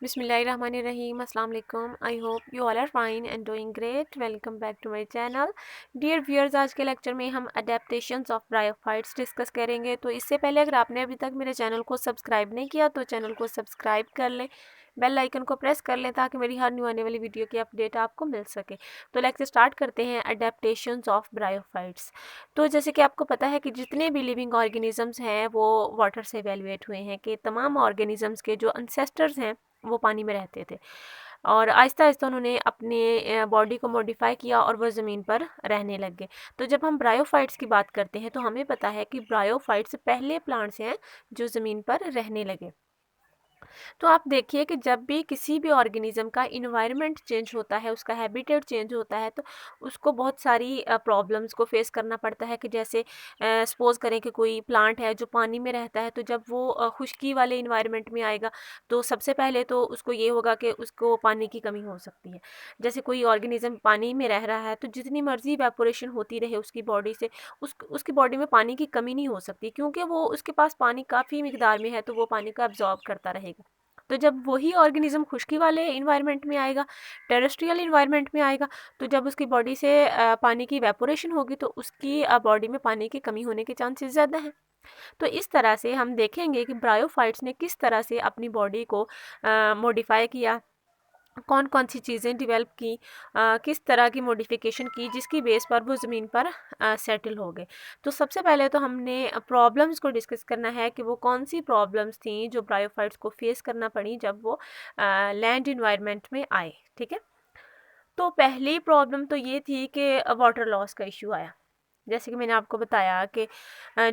Bismillahirrahmanirrahim. Assalamu alaikum. I hope you all are fine and doing great. Welcome back to my channel. Dear viewers, आज के lecture में हम adaptations of bryophytes discuss करेंगे। तो इससे पहले अगर आपने अभी तक मेरे चैनल को सब्सक्राइब नहीं किया तो चैनल को सब्सक्राइब कर लें, बेल आइकन को प्रेस कर लें ताकि मेरी हर न्यू आने वाली वीडियो की अपडेट आपको मिल सके। तो लेक्चर स्टार्ट करते हैं अडेप्टेशंस ऑफ ब्रायोफाइट्स। तो जैसे कि आपको पता है कि जितने भी लिविंग ऑर्गेनिजम्स हैं वो वाटर से एवेलुएट हुए हैं, कि तमाम ऑर्गेनिजम्स के जो अनसेस्टर्स हैं वो पानी में रहते थे और आहिस्ता आहिस्ता उन्होंने अपने बॉडी को मॉडिफाई किया और वो ज़मीन पर रहने लग गए। तो जब हम ब्रायोफाइट्स की बात करते हैं तो हमें पता है कि ब्रायोफाइट्स पहले प्लांट्स हैं जो ज़मीन पर रहने लगे। तो आप देखिए कि जब भी किसी भी ऑर्गेनिज्म का इन्वायरमेंट चेंज होता है, उसका हैबिटेट चेंज होता है, तो उसको बहुत सारी प्रॉब्लम्स को फेस करना पड़ता है। कि जैसे सपोज करें कि कोई प्लांट है जो पानी में रहता है, तो जब वो खुश्की वाले इन्वायरमेंट में आएगा तो सबसे पहले तो उसको ये होगा कि उसको पानी की कमी हो सकती है। जैसे कोई ऑर्गेनिज्म पानी में रह रहा है तो जितनी मर्जी इवेपोरेशन होती रहे उसकी बॉडी से, उसकी बॉडी में पानी की कमी नहीं हो सकती, क्योंकि वो उसके पास पानी काफ़ी मिकदार में है, तो वो पानी को एब्जॉर्ब करता रहेगा। तो जब वही ऑर्गेनिज्म खुश्की वाले इन्वायरमेंट में आएगा, टेरेस्ट्रियल इन्वायरमेंट में आएगा, तो जब उसकी बॉडी से पानी की इवेपोरेशन होगी तो उसकी बॉडी में पानी की कमी होने के चांसेस ज़्यादा हैं। तो इस तरह से हम देखेंगे कि ब्रायोफाइट्स ने किस तरह से अपनी बॉडी को मॉडिफाई किया, कौन कौन सी चीज़ें डेवलप की, किस तरह की मॉडिफिकेशन की जिसकी बेस पर वो ज़मीन पर सेटल हो गए। तो सबसे पहले तो हमने प्रॉब्लम्स को डिस्कस करना है कि वो कौन सी प्रॉब्लम्स थी जो ब्रायोफाइट्स को फेस करना पड़ी जब वो लैंड इन्वायरमेंट में आए। ठीक है, तो पहली प्रॉब्लम तो ये थी कि वाटर लॉस का इशू आया। जैसे कि मैंने आपको बताया कि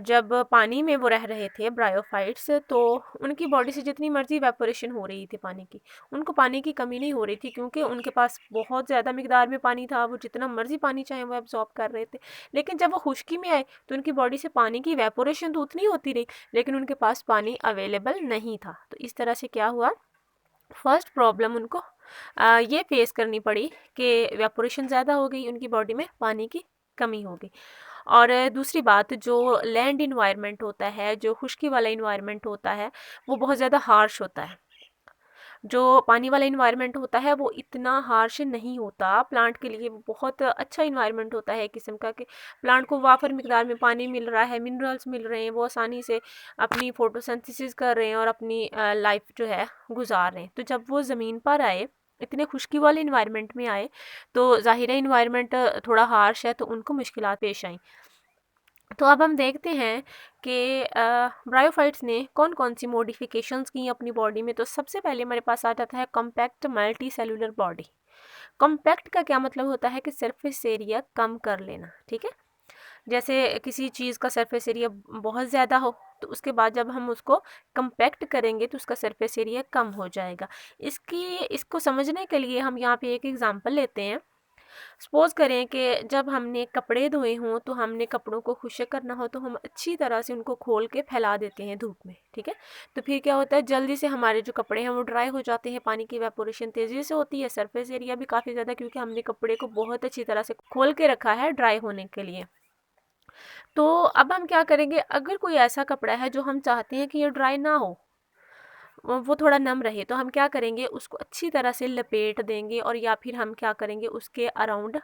जब पानी में वो रह रहे थे ब्रायोफाइट्स, तो उनकी बॉडी से जितनी मर्जी इवेपोरेशन हो रही थी पानी की, उनको पानी की कमी नहीं हो रही थी, क्योंकि उनके पास बहुत ज़्यादा मिकदार में पानी था। वो जितना मर्जी पानी चाहे वो एब्जॉर्ब कर रहे थे। लेकिन जब वो खुश्की में आए तो उनकी बॉडी से पानी की इवेपोरेशन तो उतनी होती रही, लेकिन उनके पास पानी अवेलेबल नहीं था। तो इस तरह से क्या हुआ, फर्स्ट प्रॉब्लम उनको ये फेस करनी पड़ी कि इवेपोरेशन ज़्यादा हो गई, उनकी बॉडी में पानी की कमी हो गई। और दूसरी बात, जो लैंड इन्वायरमेंट होता है, जो खुश्की वाला इन्वायरमेंट होता है, वो बहुत ज़्यादा हार्श होता है। जो पानी वाला इन्वायरमेंट होता है वो इतना हार्श नहीं होता, प्लांट के लिए वो बहुत अच्छा इन्वायरमेंट होता है, एक किस्म का कि प्लांट को वाफर मिकदार में पानी मिल रहा है, मिनरल्स मिल रहे हैं, वो आसानी से अपनी फोटोसिंथेसिस कर रहे हैं और अपनी लाइफ जो है गुजार रहे हैं। तो जब वो ज़मीन पर आए, इतने खुश्की वाले इन्वायरमेंट में आए, तो ज़ाहिर है इन्वायरमेंट थोड़ा हार्श है, तो उनको मुश्किलात पेश आई। तो अब हम देखते हैं कि ब्रायोफाइट्स ने कौन कौन सी मॉडिफिकेशंस की अपनी बॉडी में। तो सबसे पहले हमारे पास आ जाता है compact multi cellular body. Compact का क्या मतलब होता है कि सरफेस एरिया कम कर लेना। ठीक है, जैसे किसी चीज़ का सरफेस एरिया बहुत ज़्यादा हो तो उसके बाद जब हम उसको कम्पैक्ट करेंगे तो उसका सरफेस एरिया कम हो जाएगा। इसको समझने के लिए हम यहाँ पे एक एग्जांपल लेते हैं। सपोज करें कि जब हमने कपड़े धोए हों, तो हमने कपड़ों को खुश्क करना हो तो हम अच्छी तरह से उनको खोल के फैला देते हैं धूप में। ठीक है, तो फिर क्या होता है, जल्दी से हमारे जो कपड़े हैं वो ड्राई हो जाते हैं, पानी की इवेपोरेशन तेज़ी से होती है, सरफेस एरिया भी काफ़ी ज़्यादा, क्योंकि हमने कपड़े को बहुत अच्छी तरह से खोल के रखा है ड्राई होने के लिए। तो अब हम क्या करेंगे, अगर कोई ऐसा कपड़ा है जो हम चाहते हैं कि ये ड्राई ना हो, वो थोड़ा नम रहे, तो हम क्या करेंगे, उसको अच्छी तरह से लपेट देंगे और या फिर हम क्या करेंगे, उसके अराउंड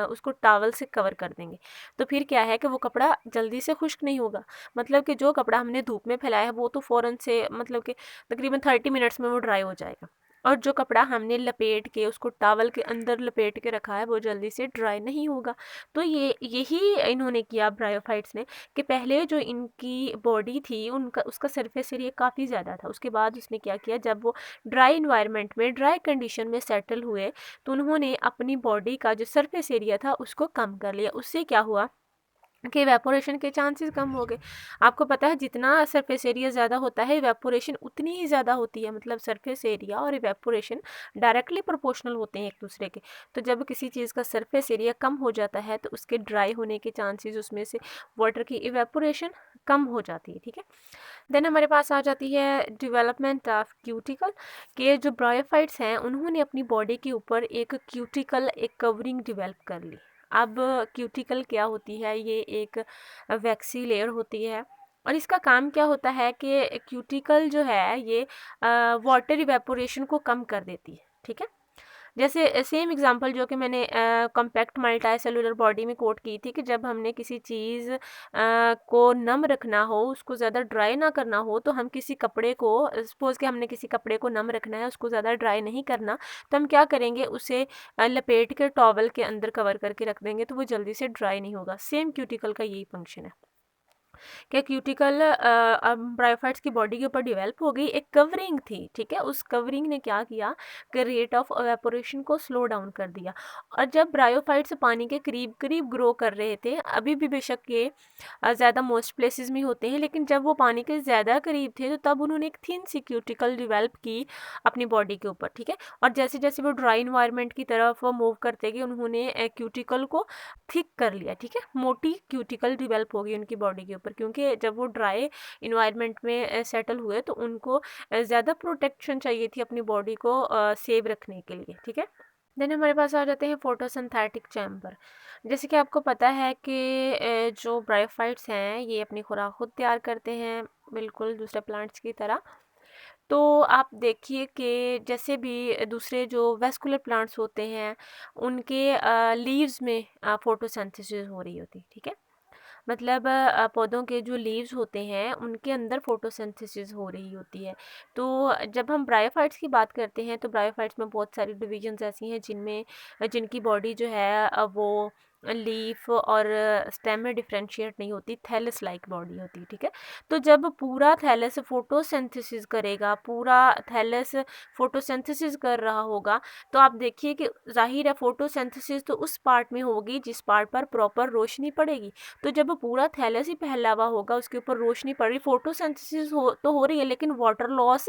उसको टॉवल से कवर कर देंगे। तो फिर क्या है कि वो कपड़ा जल्दी से खुश्क नहीं होगा। मतलब कि जो कपड़ा हमने धूप में फैलाया है वो तो फ़ौरन से, मतलब कि तकरीबन 30 मिनट्स में वो ड्राई हो जाएगा, और जो कपड़ा हमने लपेट के उसको टॉवल के अंदर लपेट के रखा है वो जल्दी से ड्राई नहीं होगा। तो यही इन्होंने किया ब्रायोफाइट्स ने, कि पहले जो इनकी बॉडी थी उनका उसका सरफेस एरिया काफ़ी ज़्यादा था। उसके बाद उसने क्या किया, जब वो ड्राई इन्वायरमेंट में, ड्राई कंडीशन में सेटल हुए, तो उन्होंने अपनी बॉडी का जो सरफेस एरिया था उसको कम कर लिया। उससे क्या हुआ कि इवेपोरेशन के चांसेस कम हो गए। आपको पता है जितना सरफेस एरिया ज़्यादा होता है इवेपोरेशन उतनी ही ज़्यादा होती है। मतलब सरफेस एरिया और इवेपोरेशन डायरेक्टली प्रोपोर्शनल होते हैं एक दूसरे के। तो जब किसी चीज़ का सरफेस एरिया कम हो जाता है तो उसके ड्राई होने के चांसेस, उसमें से वाटर की इवेपोरेशन कम हो जाती है। ठीक है, देन हमारे पास आ जाती है डेवलपमेंट ऑफ क्यूटिकल। के जो ब्रायोफाइट्स हैं उन्होंने अपनी बॉडी के ऊपर एक क्यूटिकल, एक कवरिंग डेवलप कर ली। अब क्यूटिकल क्या होती है, ये एक वैक्सी लेयर होती है और इसका काम क्या होता है कि क्यूटिकल जो है ये वाटर इवेपोरेशन को कम कर देती है, ठीक है। जैसे सेम एग्जांपल जो कि मैंने कॉम्पैक्ट मल्टी सेलुलर बॉडी में कोट की थी कि जब हमने किसी चीज़ को नम रखना हो, उसको ज़्यादा ड्राई ना करना हो, तो हम किसी कपड़े को, सपोज़ कि हमने किसी कपड़े को नम रखना है, उसको ज़्यादा ड्राई नहीं करना, तो हम क्या करेंगे, उसे लपेट कर टॉवल के अंदर कवर करके रख देंगे, तो वो जल्दी से ड्राई नहीं होगा। सेम क्यूटिकल का यही फंक्शन है कि क्यूटिकल ब्रायोफाइट्स की बॉडी के ऊपर डेवलप हो गई, एक कवरिंग थी, ठीक है। उस कवरिंग ने क्या किया कि रेट ऑफ एवेपोरेशन को स्लो डाउन कर दिया। और जब ब्रायोफाइट्स पानी के करीब करीब ग्रो कर रहे थे, अभी भी बेशक ये ज़्यादा मोस्ट प्लेसेस में होते हैं, लेकिन जब वो पानी के ज़्यादा करीब थे तो तब उन्होंने एक थिन सी क्यूटिकल डेवलप की अपनी बॉडी के ऊपर, ठीक है। और जैसे जैसे वो ड्राई इन्वायरमेंट की तरफ मूव करते गए, उन्होंने क्यूटिकल को थिक कर लिया, ठीक है। मोटी क्यूटिकल डेवलप हो गई उनकी बॉडी के ऊपर, क्योंकि जब वो ड्राई इन्वायरमेंट में सेटल हुए तो उनको ज़्यादा प्रोटेक्शन चाहिए थी अपनी बॉडी को सेव रखने के लिए, ठीक है। देन हमारे पास आ जाते हैं फोटोसिंथेटिक चैम्बर। जैसे कि आपको पता है कि जो ब्रायोफाइट्स हैं ये अपनी खुराक खुद तैयार करते हैं, बिल्कुल दूसरे प्लांट्स की तरह। तो आप देखिए कि जैसे भी दूसरे जो वेस्कुलर प्लांट्स होते हैं, उनके लीव्स में फोटोसिंथेसिस हो रही होती, ठीक है। मतलब पौधों के जो लीव्स होते हैं उनके अंदर फोटोसिंथेसिस हो रही होती है। तो जब हम ब्रायोफाइट्स की बात करते हैं तो ब्रायोफाइट्स में बहुत सारी डिविजन्स ऐसी हैं जिनमें जिनकी बॉडी जो है वो लीफ और स्टेम में डिफरेंशिएट नहीं होती, थैलस लाइक बॉडी होती है, ठीक है। तो जब पूरा थैलस फोटोसिंथेसिस करेगा, पूरा थैलस फोटोसिंथेसिस कर रहा होगा, तो आप देखिए कि जाहिर है फोटोसिंथेसिस तो उस पार्ट में होगी जिस पार्ट पर प्रॉपर रोशनी पड़ेगी। तो जब पूरा थैलस ही फैला हुआ होगा, उसके ऊपर रोशनी पड़ रही, फोटोसिंथेसिस तो हो रही है, लेकिन वाटर लॉस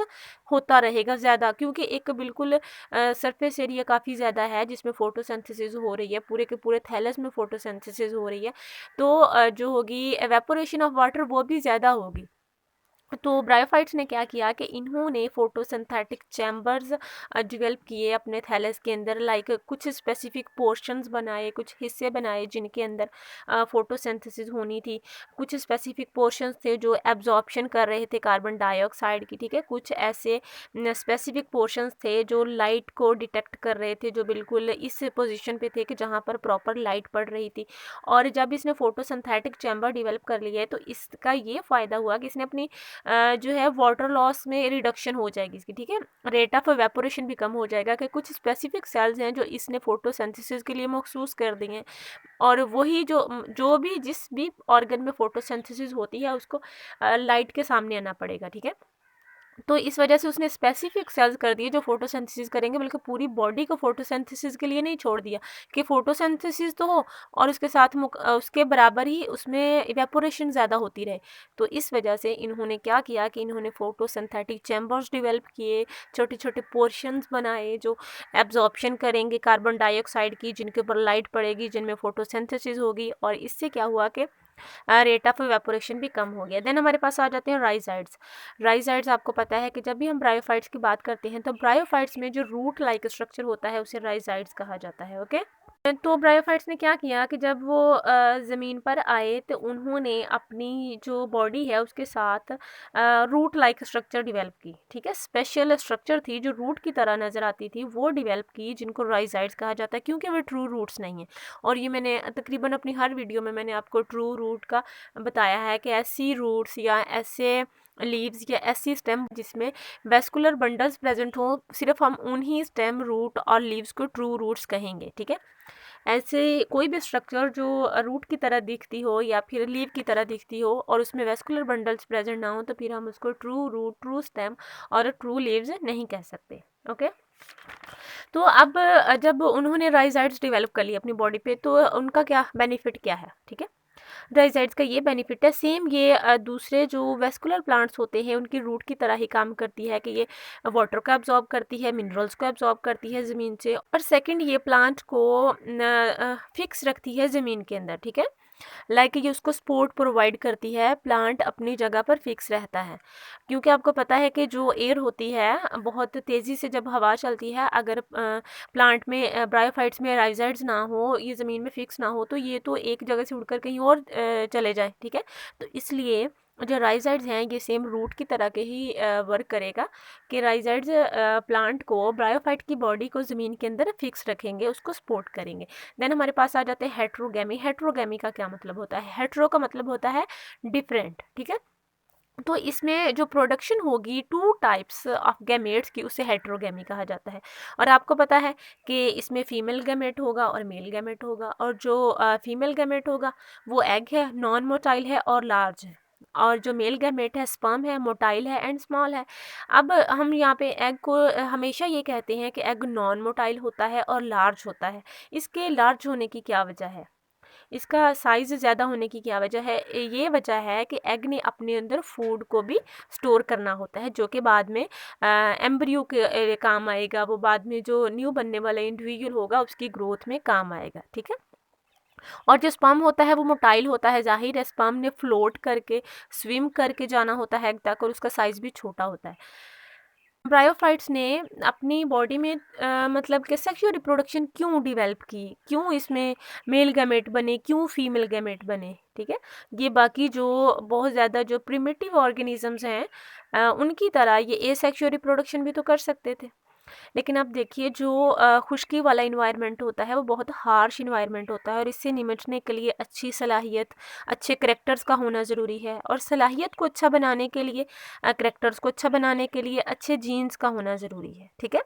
होता रहेगा ज़्यादा, क्योंकि एक बिल्कुल सरफेस एरिया काफ़ी ज़्यादा है जिसमें फोटोसिंथेसिस हो रही है, पूरे के पूरे थैलस में फोटोसिंथेसिस हो रही है। तो जो होगी एवेपोरेशन ऑफ वाटर वो भी ज़्यादा होगी। तो ब्रायोफाइट्स ने क्या किया कि इन्होंने फोटोसिंथेटिक चैम्बर्स डेवलप किए अपने थैलस के अंदर, लाइक कुछ स्पेसिफिक पोर्शंस बनाए, कुछ हिस्से बनाए जिनके अंदर फोटोसिंथेसिस होनी थी। कुछ स्पेसिफिक पोर्शंस थे जो एब्जॉर्प्शन कर रहे थे कार्बन डाइऑक्साइड की, ठीक है। कुछ ऐसे स्पेसिफिक पोर्शंस थे जो लाइट को डिटेक्ट कर रहे थे, जो बिल्कुल इस पोजीशन पे थे कि जहाँ पर प्रॉपर लाइट पड़ रही थी। और जब इसने फोटोसिंथेटिक चैम्बर डेवलप कर लिया है तो इसका ये फ़ायदा हुआ कि इसने अपनी जो है वाटर लॉस में रिडक्शन हो जाएगी इसकी, ठीक है। रेट ऑफ एवेपोरेशन भी कम हो जाएगा कि कुछ स्पेसिफिक सेल्स हैं जो इसने फोटोसिंथेसिस के लिए मखसूस कर दिए हैं, और वही जो भी जिस भी ऑर्गन में फोटोसिंथेसिस होती है उसको लाइट के सामने आना पड़ेगा, ठीक है। तो इस वजह से उसने स्पेसिफिक सेल्स कर दिए जो फोटोसिंथेसिस करेंगे, बल्कि पूरी बॉडी को फोटोसिंथेसिस के लिए नहीं छोड़ दिया कि फोटोसिंथेसिस तो हो और उसके साथ उसके बराबर ही उसमें इवेपोरेशन ज़्यादा होती रहे। तो इस वजह से इन्होंने क्या किया कि इन्होंने फोटोसिंथेटिक चैम्बर्स डेवलप किए, छोटे छोटे पोर्शंस बनाए जो एब्जॉर्प्शन करेंगे कार्बन डाइऑक्साइड की, जिनके ऊपर लाइट पड़ेगी, जिनमें फोटोसिंथेसिस होगी, और इससे क्या हुआ कि रेट ऑफ इवेपोरेशन भी कम हो गया। देन हमारे पास आ जाते हैं राइजाइड्स। राइजाइड्स आपको पता है कि जब भी हम ब्रायोफाइट्स की बात करते हैं तो ब्रायोफाइट्स में जो रूट लाइक स्ट्रक्चर होता है उसे राइजाइड्स कहा जाता है, ओके। तो ब्रायोफाइट्स ने क्या किया कि जब वो ज़मीन पर आए तो उन्होंने अपनी जो बॉडी है उसके साथ रूट लाइक स्ट्रक्चर डेवलप की, ठीक है। स्पेशल स्ट्रक्चर थी जो रूट की तरह नज़र आती थी, वो डेवलप की, जिनको राइजाइड्स कहा जाता है, क्योंकि वो ट्रू रूट्स नहीं है। और ये मैंने तकरीबन अपनी हर वीडियो में मैंने आपको ट्रू रूट का बताया है कि ऐसी रूट्स या ऐसे लीव्स या ऐसी स्टेम जिसमें वेस्कुलर बंडल्स प्रेजेंट हो, सिर्फ हम उन्हीं स्टेम, रूट और लीव्स को ट्रू रूट्स कहेंगे, ठीक है। ऐसे कोई भी स्ट्रक्चर जो रूट की तरह दिखती हो या फिर लीव की तरह दिखती हो और उसमें वेस्कुलर बंडल्स प्रेजेंट ना हो, तो फिर हम उसको ट्रू रूट, ट्रू स्टेम और ट्रू लीव्स नहीं कह सकते, ओके। तो अब जब उन्होंने राइजाइड्स डेवलप कर ली अपनी बॉडी पे, तो उनका क्या बेनिफिट क्या है, ठीक है। राइजाइड्स का ये बेनिफिट है, सेम ये दूसरे जो वेस्कुलर प्लांट्स होते हैं उनकी रूट की तरह ही काम करती है कि ये वाटर को एब्जॉर्ब करती है, मिनरल्स को एब्जॉर्ब करती है ज़मीन से, और सेकंड ये प्लांट को फिक्स रखती है ज़मीन के अंदर, ठीक है। लाइक ये उसको सपोर्ट प्रोवाइड करती है, प्लांट अपनी जगह पर फिक्स रहता है। क्योंकि आपको पता है कि जो एयर होती है बहुत तेज़ी से जब हवा चलती है, अगर प्लांट में ब्रायोफाइट्स में राइजाइड्स ना हो, ये ज़मीन में फिक्स ना हो, तो ये तो एक जगह से उड़कर कहीं और चले जाए, ठीक है। तो इसलिए जो राइजाइड्स हैं ये सेम रूट की तरह के ही वर्क करेगा कि राइजाइड्स प्लांट को ब्रायोफाइट की बॉडी को ज़मीन के अंदर फिक्स रखेंगे, उसको सपोर्ट करेंगे। देन हमारे पास आ जाते हैं हेट्रोगैमी। हेट्रोगैमी का क्या मतलब होता है? हेट्रो का मतलब होता है डिफरेंट, ठीक है। तो इसमें जो प्रोडक्शन होगी टू टाइप्स ऑफ गैमेट्स की, उसे हेट्रोगैमी कहा जाता है। और आपको पता है कि इसमें फीमेल गैमेट होगा और मेल गैमेट होगा, और जो फीमेल गैमेट होगा वो एग है, नॉन मोटाइल है और लार्ज है, और जो मेल गैमेट है स्पर्म है, मोटाइल है एंड स्मॉल है। अब हम यहाँ पे एग को हमेशा ये कहते हैं कि एग नॉन मोटाइल होता है और लार्ज होता है। इसके लार्ज होने की क्या वजह है? इसका साइज़ ज़्यादा होने की क्या वजह है? ये वजह है कि एग ने अपने अंदर फूड को भी स्टोर करना होता है, जो कि बाद में एम्ब्रियो के काम आएगा। वो बाद में जो न्यू बनने वाला इंडिविजुअल होगा उसकी ग्रोथ में काम आएगा, ठीक है। और जो स्पर्म होता है वो मोटाइल होता है, जाहिर है स्पर्म ने फ्लोट करके स्विम करके जाना होता है एग तक, और उसका साइज़ भी छोटा होता है। ब्रायोफाइट्स ने अपनी बॉडी में मतलब कि सेक्सुअल रिप्रोडक्शन क्यों डेवलप की, क्यों इसमें मेल गैमेट बने, क्यों फीमेल गैमेट बने, ठीक है। ये बाकी जो बहुत ज़्यादा जो प्रिमिटिव ऑर्गेनिजम्स हैं उनकी तरह ये एसेक्सुअल रिप्रोडक्शन भी तो कर सकते थे। लेकिन अब देखिए जो खुश्की वाला इन्वायरमेंट होता है वो बहुत हार्श इन्वायरमेंट होता है, और इससे निपटने के लिए अच्छी सलाहियत, अच्छे करेक्टर्स का होना ज़रूरी है। और सलाहियत को अच्छा बनाने के लिए, करेक्टर्स को अच्छा बनाने के लिए अच्छे जीन्स का होना ज़रूरी है, ठीक है।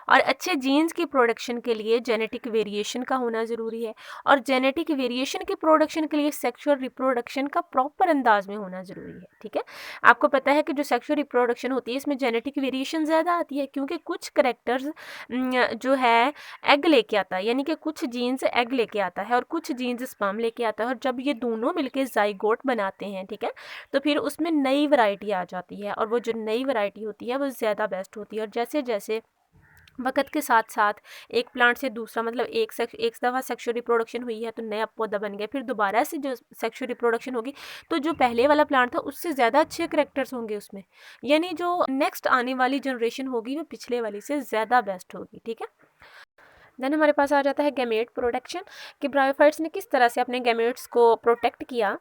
और अच्छे जीन्स की प्रोडक्शन के लिए जेनेटिक वेरिएशन का होना ज़रूरी है, और जेनेटिक वेरिएशन की प्रोडक्शन के लिए सेक्सुअल रिप्रोडक्शन का प्रॉपर अंदाज में होना ज़रूरी है, ठीक है। आपको पता है कि जो सेक्सुअल रिप्रोडक्शन होती है इसमें जेनेटिक वेरिएशन ज़्यादा आती है, क्योंकि कुछ करेक्टर्स जो है एग लेके आता है, यानी कि कुछ जीन्स एग लेके आता है और कुछ जीन्स स्पर्म लेके आता है, और जब ये दोनों मिलके जाइगोट बनाते हैं, ठीक है, तो फिर उसमें नई वैरायटी आ जाती है, और वो जो नई वैरायटी होती है वो ज़्यादा बेस्ट होती है। और जैसे जैसे वक़्त के साथ साथ एक प्लांट से दूसरा, मतलब एक दफ़ा सेक्सुअल रिप्रोडक्शन हुई है तो नया पौधा बन गया, फिर दोबारा से जो सेक्सुअल रिप्रोडक्शन होगी तो जो पहले वाला प्लांट था उससे ज़्यादा अच्छे करैक्टर्स होंगे उसमें, यानी जो नेक्स्ट आने वाली जनरेशन होगी वो पिछले वाली से ज़्यादा बेस्ट होगी, ठीक है। देन हमारे पास आ जाता है गैमेट प्रोटेक्शन, कि ब्रायोफाइट्स ने किस तरह से अपने गैमेट्स को प्रोटेक्ट किया।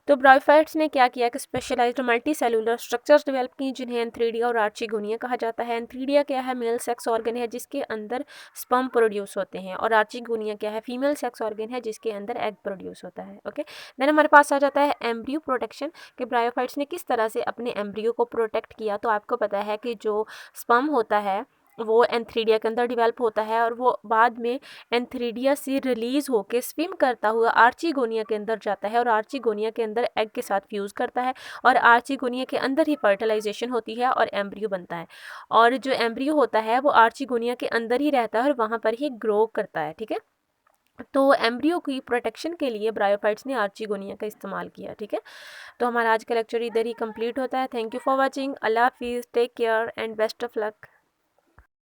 तो ब्रायोफाइट्स ने क्या किया कि specialized multi cellular structures develop की, जिन्हें एंथ्रीडिया और आर्चीगोनिया कहा जाता है। एंथ्रीडिया क्या है? मेल सेक्स ऑर्गन है जिसके अंदर स्पर्म प्रोड्यूस होते हैं, और आर्चीगोनिया क्या है? फीमेल सेक्स ऑर्गन है जिसके अंदर एग प्रोड्यूस होता है। ओके, देन हमारे पास आ जाता है एम्ब्रियो प्रोटेक्शन, कि ब्रायोफाइट्स ने किस तरह से अपने एम्ब्रियो को प्रोटेक्ट किया। तो आपको पता है कि जो स्पर्म होता है वो एंथ्रीडिया के अंदर डेवलप होता है, और वो बाद में एंथ्रीडिया से रिलीज़ होकर स्विम करता हुआ आर्चीगोनिया के अंदर जाता है, और आर्चीगोनिया के अंदर एग के साथ फ्यूज़ करता है, और आर्चीगोनिया के अंदर ही फर्टिलाइजेशन होती है और एम्ब्रियो बनता है। और जो एम्ब्रियो होता है वो आर्चीगोनिया के अंदर ही रहता है और वहाँ पर ही ग्रो करता है, ठीक है। तो एम्ब्रियो की प्रोटेक्शन के लिए ब्रायोफाइट्स ने आर्चीगोनिया का इस्तेमाल किया, ठीक है। तो हमारा आज का लेक्चर इधर ही कंप्लीट होता है। Thank you for watching. अल्लाह हाफिज़, take care and best of luck.